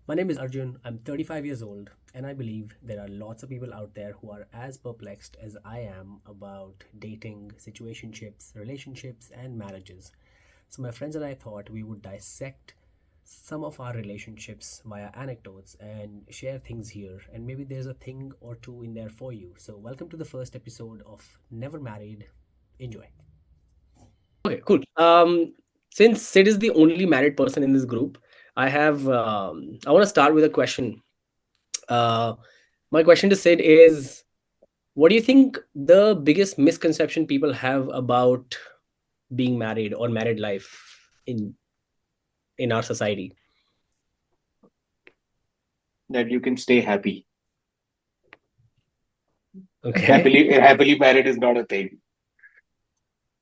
My name is Arjun. I'm 35 years old, and I believe there are lots of people out there who are as perplexed as I am about dating, situationships, relationships, and marriages. So, my friends and I thought we would dissect some of our relationships via anecdotes and share things here, and maybe there's a thing or two in there for you. So, welcome to the first episode of Never Married. Enjoy. Okay, cool. Since Sid is the only married person in this group, I want to start with a question. Uh, my question to Sid is, what do you think the biggest misconception people have about being married or married life in our society? That you can stay happy. Okay. Happily married is not a thing.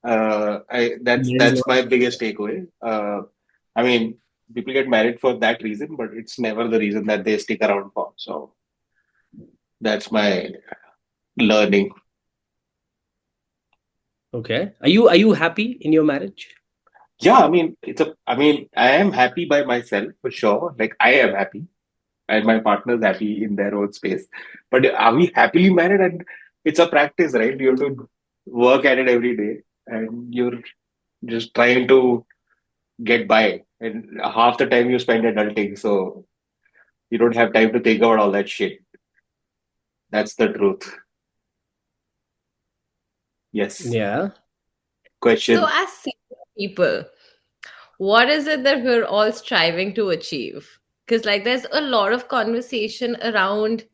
That's There is that's no- my biggest takeaway. I mean, people get married for that reason, but it's never the reason that they stick around for. So that's my learning. Okay. Are you happy in your marriage? Yeah, I mean, I am happy by myself for sure. Like I am happy, and my partner's happy in their own space. But are we happily married? And it's a practice, right? You have to work at it every day, and you're just trying to get by. And half the time you spend adulting, so you don't have time to think about all that shit. That's the truth. Yes. Yeah. So, Question. as single people, what is it that we're all striving to achieve? Because, like, there's a lot of conversation around.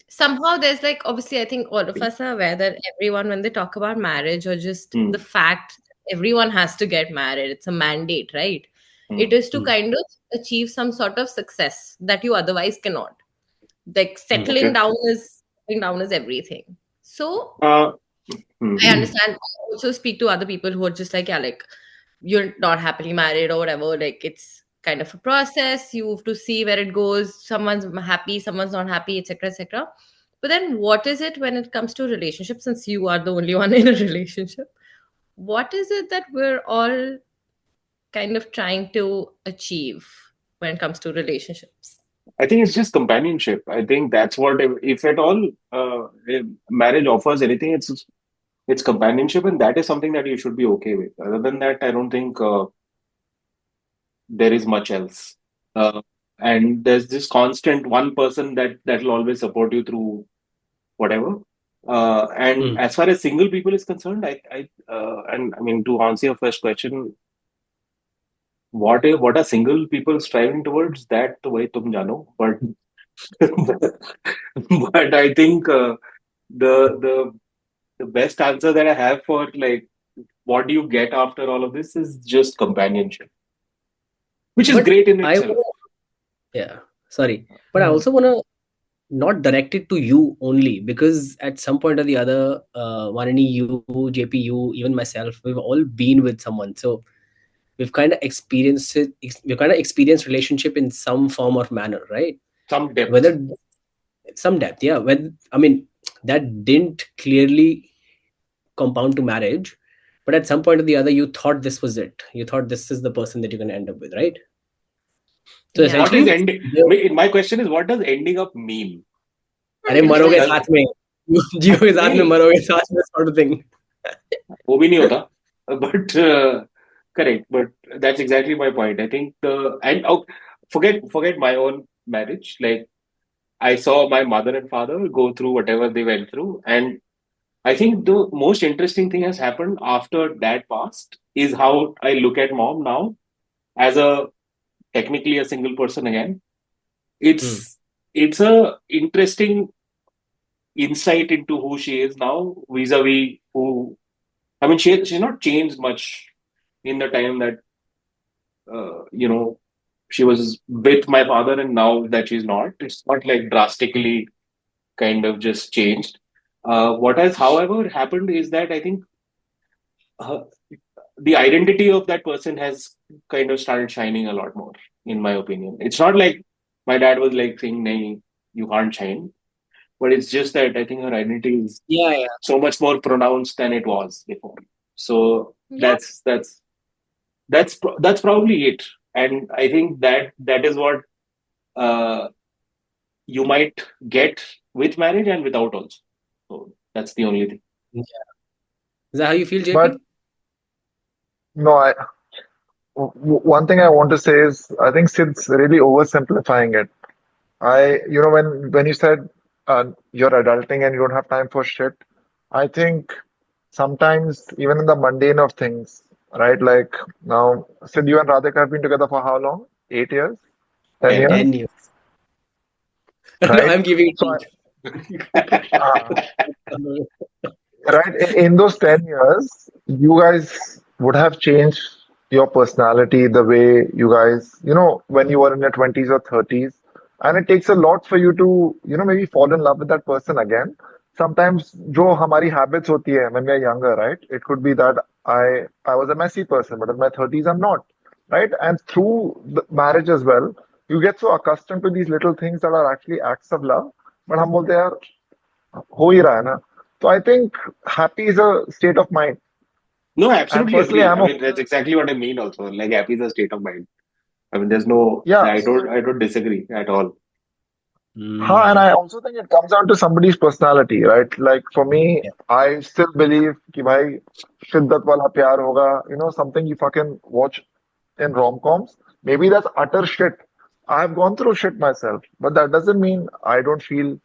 Somehow, there's like, obviously, I think all of us are aware that everyone, when they talk about marriage or just Hmm. the fact that everyone has to get married, it's a mandate, right? It Hmm. is to kind of achieve some sort of success that you otherwise cannot. Like, Okay. settling down is everything. So, Uh, hmm. I understand. I also speak to other people who are just like, yeah, like you're not happily married or whatever. Like it's kind of a process. You have to see where it goes. Someone's happy, someone's not happy, etc., etc. But then, what is it when it comes to relationships? Since you are the only one in a relationship, what is it that we're all kind of trying to achieve when it comes to relationships? I think it's just companionship. I think that's what, if at all, if marriage offers anything, it's companionship, and that is something that you should be okay with. Other than that, I don't think there is much else. Uh, and there's this constant one person that will always support you through whatever. And Hmm. as far as single people is concerned, and I mean to answer your first question, what are single people striving towards? That to why tum jano, but but I think the the the best answer that I have for like what do you get after all of this is just companionship, which is But great in I itself. wanna, yeah, sorry. But I also want to not direct it to you only, because at some point or the other, Manini, you, JP, you, even myself, we've all been with someone. So we've kind of experienced it. We've kind of experienced relationship in some form or manner, right? Some depth. Whether some depth, yeah. When I mean that didn't clearly compound to marriage, but at some point or the other, you thought this was it. You thought this is the person that you're going to end up with, right? So Yeah. What is essentially, ending? the- My question is, what does ending up mean? अरे मरोगे Does साथ में, जियो के साथ में, नहीं मरोगे साथ में, sort of thing. वो भी नहीं होता. But correct. But that's exactly my point. I think forget my own marriage. Like I saw my mother and father go through whatever they went through, and I think the most interesting thing has happened after that passed is how I look at mom now as a technically a single person again. Hmm. It's a interesting insight into who she is now vis-a-vis who I mean she's not changed much in the time that she was with my father and now that she's not. It's not like drastically kind of just changed. What has, however, happened is that I think uh, the identity of that person has kind of started shining a lot more, in my opinion. It's not like my dad was like saying, "Nahi, you can't shine," but it's just that I think her identity is Yeah, yeah. so much more pronounced than it was before. So Yeah. that's probably it. And I think that is what uh, you might get with marriage and without also. So that's the only thing. Yeah. Is that how you feel, But JP? no, one thing I want to say is I think Sid's really oversimplifying it. When you said you're adulting and you don't have time for shit, I think sometimes even in the mundane of things, right? Like now, Sid, you and Radhika have been together for how long? 8 years? 10 10 years? 10 years. years. No, Right? I'm giving So, it uh, to right, in those 10 years, you guys would have changed your personality, the way you guys, when you were in your 20s or 30s. And it takes a lot for you to, maybe fall in love with that person again. Sometimes, जो हमारी habits होती है when we are younger, right? It could be that I was a messy person, but in my 30s, I'm not, right? And through the marriage as well, you get so accustomed to these little things that are actually acts of love. But हम बोलते हैं यार हो ही रहा है ना. So I think happy is a state of mind. No, I And absolutely personally, agree. I'm I a mean, that's exactly what I mean also. Like happy is a state of mind. I mean, there's no, yeah. I don't disagree at all. Huh, and Mm. I also think it comes down to somebody's personality, right? Like for me, Yeah. I still believe कि भाई शिद्दत वाला प्यार होगा, something you fucking watch in rom-coms. Maybe that's utter shit. I've gone through shit myself, but that doesn't mean I don't feel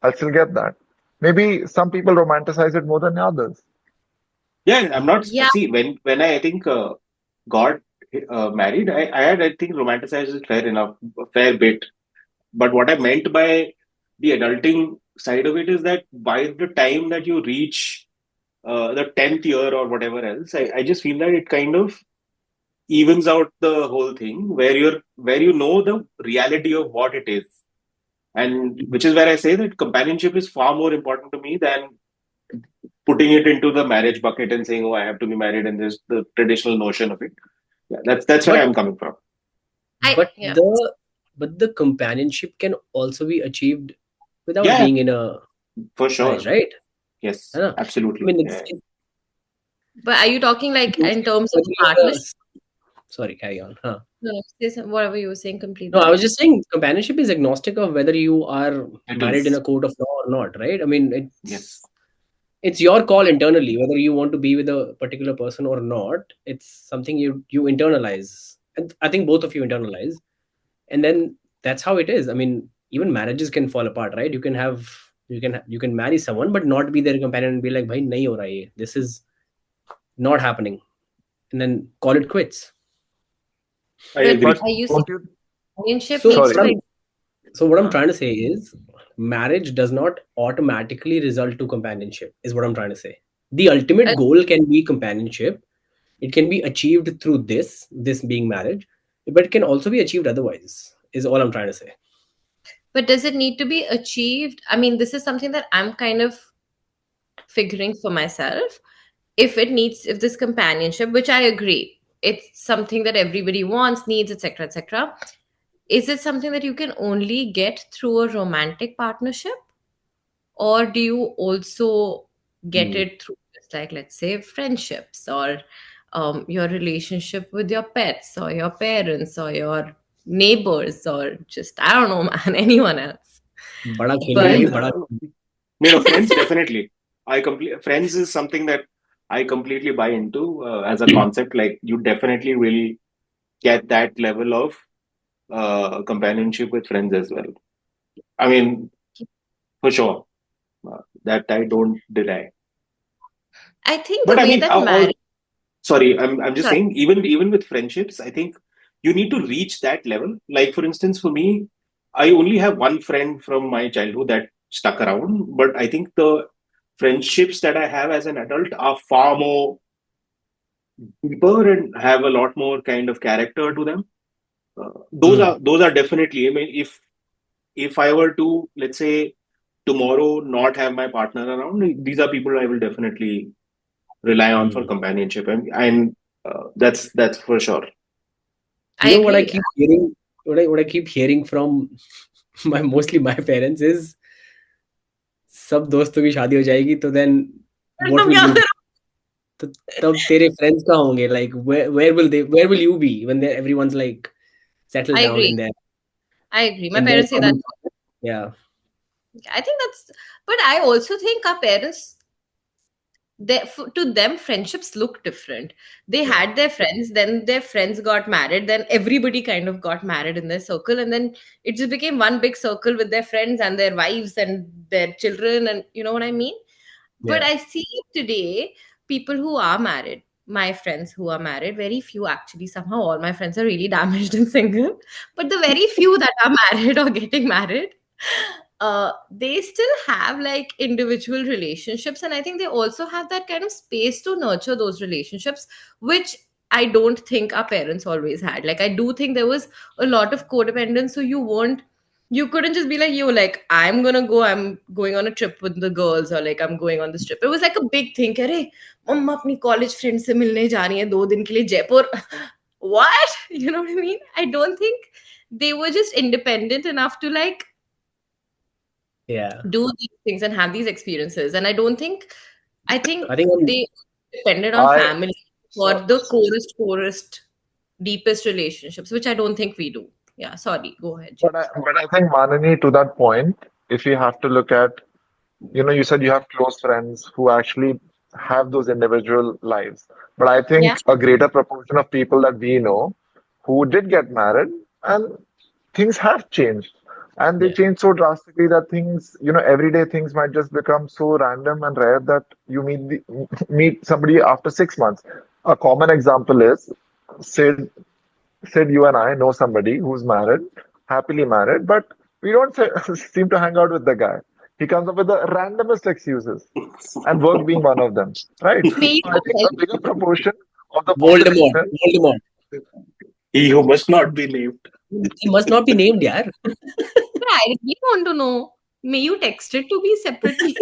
I'll still get that. Maybe some people romanticize it more than others. Yeah, I'm not. Yeah, See, when I think got married, I had, I think, romanticized it fair enough, a fair bit. But what I meant by the adulting side of it is that by the time that you reach the 10th year or whatever else, I just feel that it kind of evens out the whole thing where you know the reality of what it is. And which is where I say that companionship is far more important to me than putting it into the marriage bucket and saying, "Oh, I have to be married," and there's the traditional notion of it. Yeah, that's where But I'm coming from. but yeah. the companionship can also be achieved without Yeah, being in a for marriage, sure. right? Yes, है ना? I absolutely. mean, Yeah. But are you talking like in terms of whether you're partnership? sorry, carry on. Huh? No, say whatever you were saying No, I completely. was just saying companionship is agnostic of whether you are It married in is. a court of law or not, right? I mean, Yes. it's your call internally whether you want to be with a particular person or not. It's something you internalize, and I think both of you internalize, and then that's how it is. I mean, even marriages can fall apart, right? You can marry someone but not be their companion and be like, bhai nahi ho raha ye, this is not happening, and then call it quits. I But But agree. are you saying don't you? companionship so needs Sorry. what to i'm exist? so what I'm Huh. trying to say is marriage does not automatically result to companionship, is what I'm trying to say. The ultimate Uh, goal can be companionship. It can be achieved through this being marriage, but it can also be achieved otherwise, is all I'm trying to say. but does it need to be achieved? I mean, this is something that I'm kind of figuring for myself. If this companionship, which I agree, it's something that everybody wants, needs, etc., etc. Is it something that you can only get through a romantic partnership, or do you also get Hmm. it through just like, let's say, friendships, or your relationship with your pets or your parents or your neighbors, or just, I don't know, man, anyone else? बड़ा खेल लो But भाई, Friends, बड़ा friends definitely. Friends is something that I completely buy into as a concept. Like you definitely will get that level of companionship with friends as well. I mean, for sure, that I don't deny. I think the But I way mean, that marriage, sorry, I'm just sorry, saying, even with friendships, I think you need to reach that level. Like for instance, for me, I only have one friend from my childhood that stuck around, but I think the friendships that I have as an adult are far more deeper and have a lot more kind of character to them. Hmm. Those are definitely. I mean, if I were to, let's say, tomorrow not have my partner around, these are people I will definitely rely on for Hmm. companionship, and that's for sure. You I know what I agree. keep hearing, what I keep hearing from my mostly my parents is सब दोस्तों की शादी हो जाएगी तो then what तुम will यहाँ you, पे तो तब तेरे friends कहाँ होंगे, like where will you be when everyone's like settled I down agree. in there. I agree. My And there's parents say that. yeah, I think that's, but I also think our parents, to them, friendships look different. They yeah, had their friends, then their friends got married, then everybody kind of got married in their circle, and then it just became one big circle with their friends and their wives and their children, and you know what I mean? But yeah. I see today people who are married, my friends who are married, very few actually. Somehow, all my friends are really damaged and single. But the very few that are married or getting married, they still have like individual relationships. And I think they also have that kind of space to nurture those relationships, which I don't think our parents always had. Like, I do think there was a lot of codependence. So you couldn't just be like, yo, like, I'm going on a trip with the girls, or like, I'm going on this trip. It was like a big thing. Hey, mama apni college friend se milne ja rahi hai 2 दिन के लिए Jaipur. What? You know what I mean? I don't think they were just independent enough to like Yeah. do these things and have these experiences. And I think I think they depended on I family for so, the poorest, deepest relationships, which I don't think we do. Yeah, sorry, go ahead, Jay. but I think Manani, to that point, if you have to look at, you said you have close friends who actually have those individual lives. But I Yeah, think a greater proportion of people that we know who did get married and things have changed. And they yeah, change so drastically that things, everyday things might just become so random and rare that you meet somebody after 6 months. A common example is, Sid, Sid, you and I know somebody who's married, happily married, but we don't seem to hang out with the guy. He comes up with the randomest excuses, and work being one of them, right? may So I think you a bigger proportion of the Voldemort, population, Voldemort. He who must not be named. He must not be named, yaar. I really want to know. May you text it to me separately?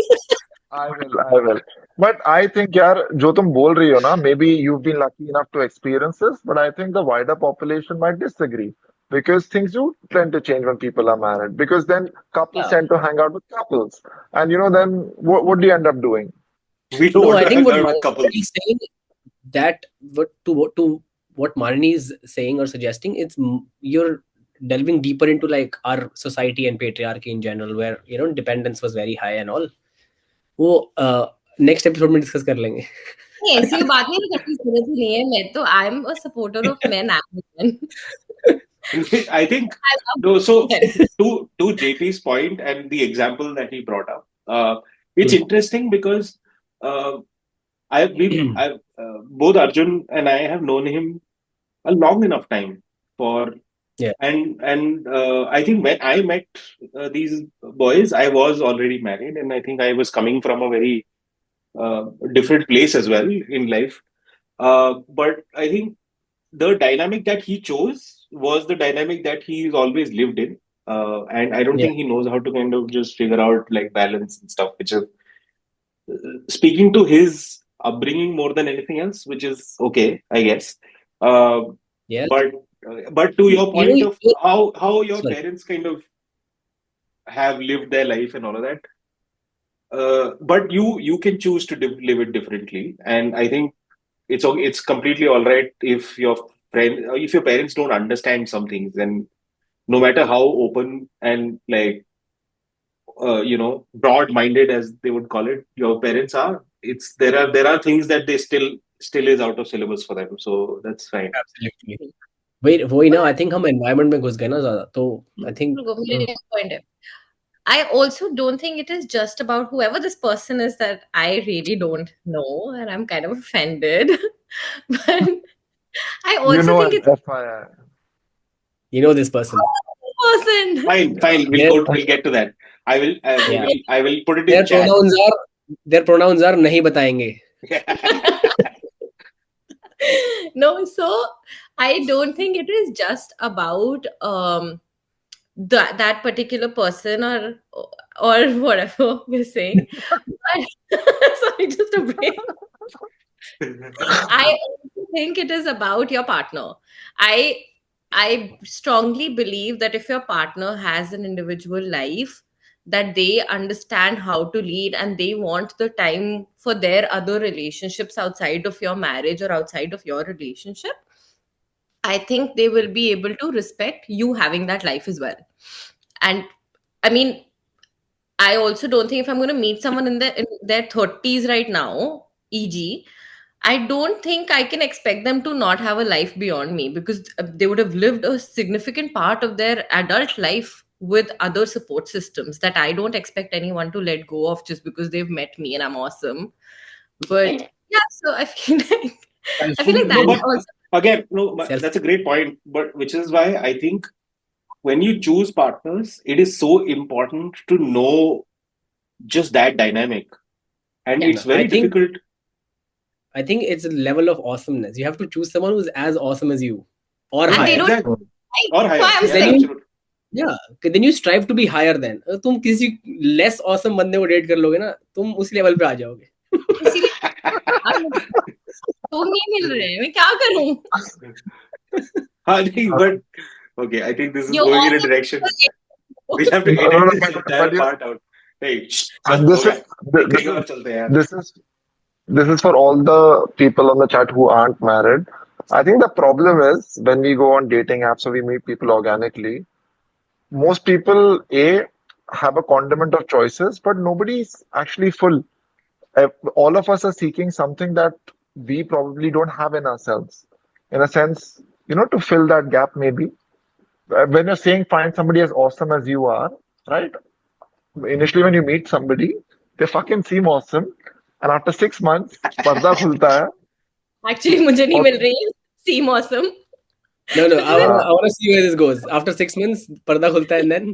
I will. But I think, यार, जो तुम बोल रही हो ना, maybe you've been lucky enough to experience this, but I think the wider population might disagree because things do tend to change when people are married. Because then couples Yeah. tend to hang out with couples, and then what do you end up doing? We don't No, want I to think hang what out with Manini couples. is saying, that what Manini is saying or suggesting, you're delving deeper into like our society and patriarchy in general, where dependence was very high and all. वो next episode में discuss कर लेंगे. नहीं, ऐसी कोई बात नहीं है, करने की जरूरत ही नहीं है. मैं तो I am a supporter of men and women. I think I love no. So men. to JP's point and the example that he brought up, it's Hmm. interesting because uh, both Arjun and I have known him a long enough time for Yeah. and I think when I met these boys, I was already married, and I think I was coming from a very different place as well in life. But I think the dynamic that he chose was the dynamic that he's always lived in. And I don't Yeah. think he knows how to kind of just figure out like balance and stuff, which is speaking to his upbringing more than anything else, which is okay, I guess. Uh, Yeah. but but to your You know, point of how your sorry. parents kind of have lived their life and all of that, but you can choose to live it differently, and I think it's completely all right if your parents don't understand some things, then no matter how open and like broad minded as they would call it your parents are, there are things that they still is out of syllabus for them, so that's fine. Absolutely. वही ना, I think हम environment में घुस गए ना ज़्यादा, तो I think रुको, मेरे एक point है. I also don't think it is just about whoever this person is that I really don't know, and I'm kind of offended. But I You also know, think an it's FIR. you know this person. the person. Fine, Their we'll get to that. yeah. I will put it in Their chat. pronouns are नहीं बताएंगे. No, so I don't think it is just about that particular person or whatever we're saying. But sorry, just a break. I also think it is about your partner. I I strongly believe that if your partner has an individual life, that they understand how to lead and they want the time for their other relationships outside of your marriage or outside of your relationship, I think they will be able to respect you having that life as well. And I mean, I also don't think if I'm going to meet someone in their 30s right now, e.g., I don't think I can expect them to not have a life beyond me, because they would have lived a significant part of their adult life with other support systems that I don't expect anyone to let go of just because they've met me and I'm awesome. But yeah, so I feel like I feel like No, that's but also again, no, but Self. that's a great point. But which is why I think when you choose partners, it is so important to know just that dynamic, and yeah. it's very difficult. I think it's a level of awasomeness. You have to choose someone who's as awesome as you or And Yeah, they higher. don't exactly, like, or that's why higher. I'm Yes, Then saying you, absolutely. yeah, then you strive to be higher than. तुम किसी less awesome बंदे को date कर लोगे ना, तुम उस level पे आ जाओगे. इसीलिए तुम नहीं मिल रहे हैं, मैं क्या करूं? But okay, I think this is You're going in a awesome. direction. We'll have to No, edit no, no, this entire but you, part out. Hey, बस and हो गया. एक कहीं और चलते हैं यार. this is for all the people on the chat who aren't married. I think the problem is when we go on dating apps or we meet people organically, most people have a condiment of choices, but nobody's actually full. All of us are seeking something that we probably don't have in ourselves. In a sense, to fill that gap, maybe. When you're saying find somebody as awesome as you are, right? Initially, when you meet somebody, they fucking seem awesome. And after 6 months, पर्दा खुलता है Actually, मुझे नहीं और मिल रही है. Seem awesome. No, no. I And wanna, हाँ, I wanna see where this goes. After 6 months, पर्दा खुलता है and then.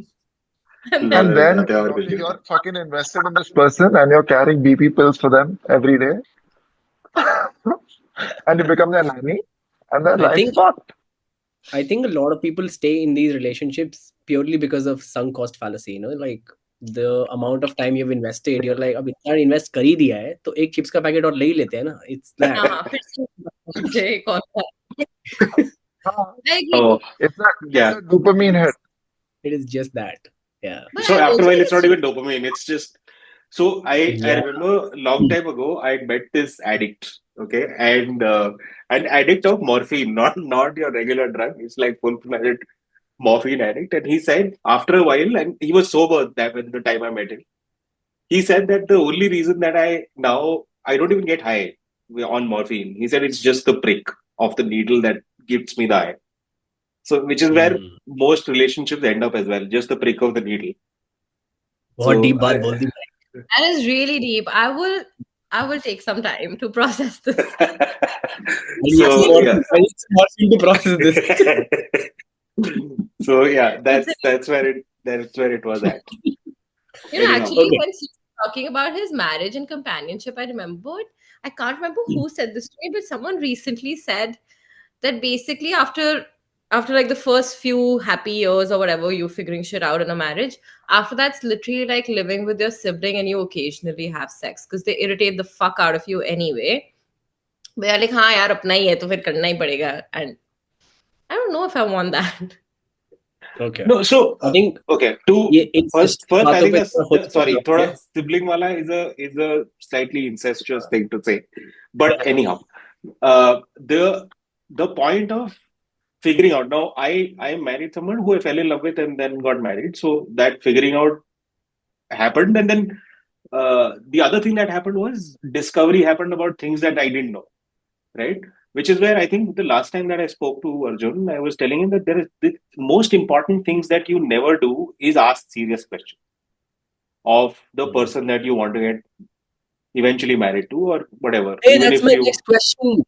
then, low then and low then जाते हैं और कुछ नहीं you're होता. fucking invested in this person and you're carrying BP pills for them every day and you become their nanny and their I life's think fucked. I think a lot of people stay in these relationships purely because of sunk cost fallacy. Like the amount of time you've invested, you're like, अब इतना invest कर ही दिया है, तो एक chips का packet और ले ही लेते हैं ना. It's that. हाँ फिर से मुझे एक और हाँ, I agree. Oh, it's yeah. a dopamine hit. It is just that. Yeah. But So I after a also while, think it's not it's even dopamine. It's just so I Yeah. remember a long time ago I met this addict. Okay, and an addict of morphine, not your regular drug. It's like full-fledged morphine addict. And he said after a while, and he was sober that when the time I met him. He said that the only reason that I don't even get high on morphine. He said it's just the prick of the needle that gives me the high. So which is where Hmm. most relationships end up as well, just the prick of the needle. बहुत So deep बात बोल दी भाई. that is really deep. I will take some time to process this. I need some so yeah. morphine. I need some morphine to process this. So yeah, Considering, that's where it was at. Anyhow. actually, Okay. when he was talking about his marriage and companionship, I can't remember who said this to me, but someone recently said that basically after like the first few happy years or whatever, you figuring shit out in a marriage, after that's literally like living with your sibling and you occasionally have sex because they irritate the fuck out of you anyway. But you're like, हाँ यार अपना ही है तो फिर करना ही पड़ेगा. And I don't know if I want that. Okay. No, so I think okay. To ये incest first, I बातों think पे that's थोड़ा खुद से sorry. जाओगे. Thoda sibling wala is a slightly incestuous thing to say, but anyhow, the point of figuring out now. I married someone who I fell in love with and then got married. So that figuring out happened, and then the other thing that happened was discovery happened about things that I didn't know, right? Which is where I think the last time that I spoke to Arjun, I was telling him that there is the most important things that you never do is ask serious questions of the person that you want to get eventually married to or whatever. Hey, Even that's if my you, next question.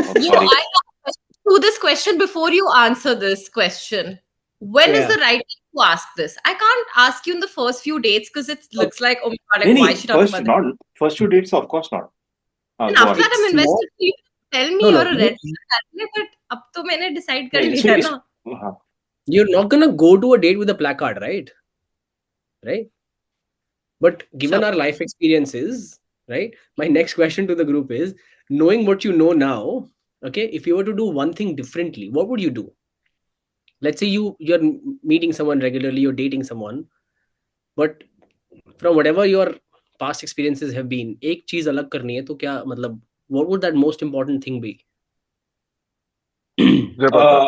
oh, I sorry, have a question to this question before you answer this question. When is Yeah. the right time to ask this? I can't ask you in the first few dates because it Okay. looks like, oh my god, like why is Nini, she talking about this? first few dates, of course not. And Go after on. that, I'm It's not. invested. You tell me No, you're no. a red flag, but अब तो मैंने decide कर नहीं, लिया है ना. हाँ. You're not gonna go to a date with a placard, right? Right. But given Sure. our life experiences, right? My next question to the group is, knowing what you know now, okay, if you were to do one thing differently, what would you do? Let's say you're meeting someone regularly, you're dating someone, but from whatever your past experiences have been, एक चीज अलग करनी है तो क्या मतलब what would that most important thing be? मुझे पता है।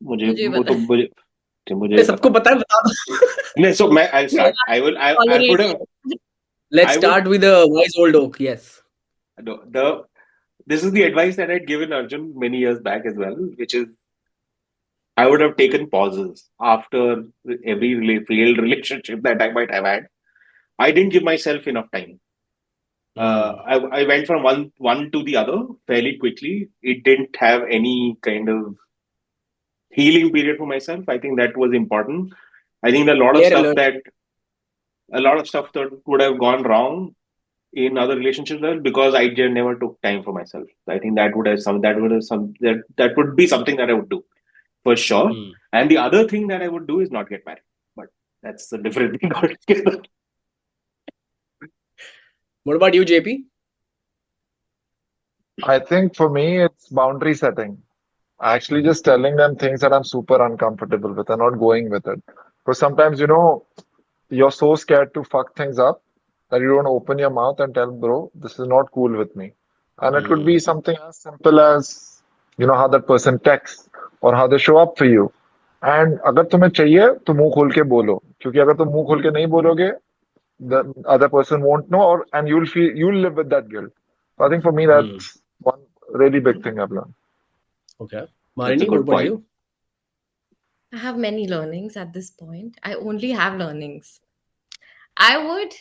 मुझे मुझे वो पता तो है। मुझे सबको पता पता है, बता दो. नहीं. So I'll start. I could Tolerate have. Let's I would. start with the wise old oak. Yes. No, this is the advice that I'd given Arjun many years back as well, which is I would have taken pauses after every failed relationship that I might have had. I didn't give myself enough time. I went from one to the other fairly quickly. It didn't have any kind of healing period for myself. I think that was important. I think Share alert. a lot of stuff that would have gone wrong in other relationships well because I just never took time for myself. I think that would be something that I would do for sure. And the other thing that I would do is not get married. But that's a different thing altogether. What about you, JP? I think for me, it's boundary setting. Actually, just telling them things that I'm super uncomfortable with and not going with it. Because sometimes, you're so scared to fuck things up that you don't open your mouth and tell, bro, this is not cool with me. And it could be something as simple as, how that person texts or how they show up for you. And अगर तुम्हें चाहिए तो मुंह खोल के बोलो क्योंकि अगर तुम मुंह खोल के नहीं बोलोगे the other person won't know or and you'll live with that guilt. So I think for me that's one really big thing I've learned. Okay. That's a Manini, what good about point. you? I have many learnings at this point. I only have learnings. I would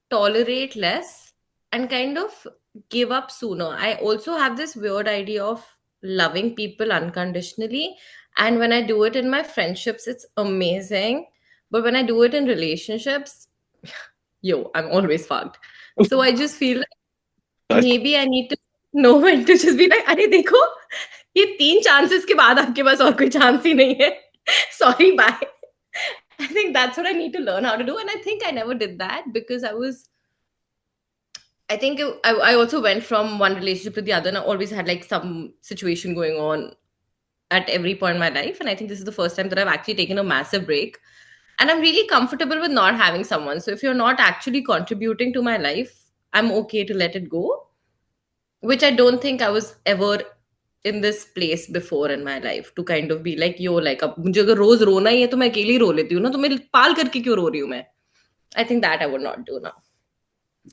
tolerate less and kind of give up sooner. I also have this weird idea of loving people unconditionally. And when I do it in my friendships, it's amazing. But when I do it in relationships, yo, I'm always fucked. So I just feel like maybe I need to know when to just be like, अरे देखो ये 3 chances के बाद आपके पास और कोई chance ही नहीं है. Sorry, bye. I think that's what I need to learn how to do. And I think I never did that because I think I also went from one relationship to the other and I always had like some situation going on at every point in my life. And I think this is the first time that I've actually taken a massive break. And I'm really comfortable with not having someone. So if you're not actually contributing to my life, I'm okay to let it go, which I don't think I was ever in this place before in my life to kind of be like, yo, like अब मुझे अगर रोज रोना ही है तो मैं अकेले ही रो लेती हूँ ना, तो मैं पाल करके क्यों रो रही हूँ मैं? I think that I would not do now.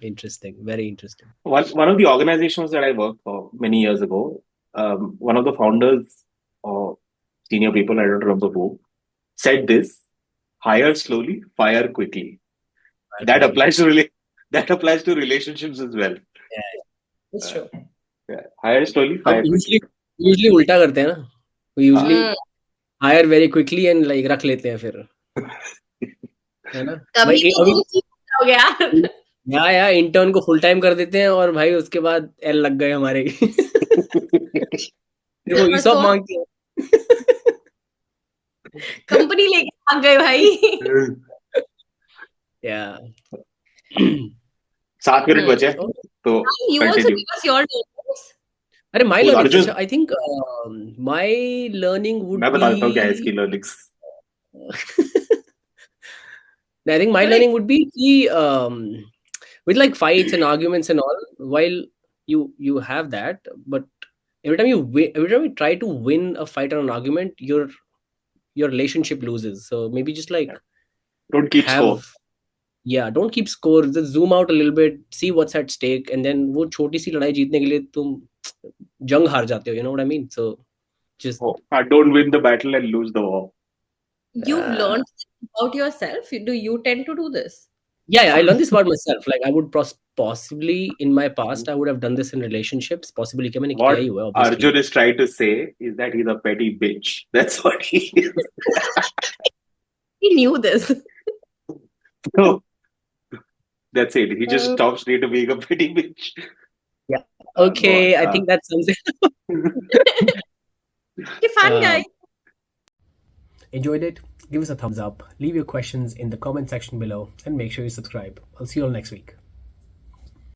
Interesting. Very interesting. One of the organizations that I worked for many years ago, one of the founders or senior people, I don't remember who, said this: hire slowly, fire quickly. That applies to relationships as well. It's true. Yeah. Hire slowly, हम fire quickly. usually उल्टा करते हैं ना. We usually hire very quickly and like रख लेते हैं फिर. है ना? कभी भाई तो तुम हो गया. या इंटर्न को फुल टाइम कर देते हैं और भाई उसके बाद एल लग गए हमारे. फिर वो ईसॉप मांगती है. कंपनी लेके भाग गए भाई. Yeah. 7 मिनट बचे तो You also give us your learnings. अरे my Who's learnings, Arjun? I think my learning would मैं बता देता हूँ क्या है be इसकी learnings. I think my Correct. learning would be with like fights and arguments and all, while you have that, but every time you try to win a fight or an argument, your relationship loses. So maybe just like Don't keep score. don't keep score, just zoom out a little bit, see what's at stake, and then वो छोटी सी लड़ाई जीतने के लिए तुम जंग हार जाते हो, you know what I mean? So just Don't win the battle and lose the war. You've learned about yourself. Do you tend to do this? yeah, I learned this about myself. Like I would possibly in my past I would have done this in relationships. Possibly क्या मैंने किया ही हुआ है, What obviously. Arjun is trying to say is that he's a petty bitch. That's what he is. He knew this. So that's it. He just stops straight to being a petty bitch. Yeah. Okay, I think that sums it. Okay, fun guys. Enjoyed it? Give us a thumbs up, leave your questions in the comment section below, and make sure you subscribe. I'll see you all next week.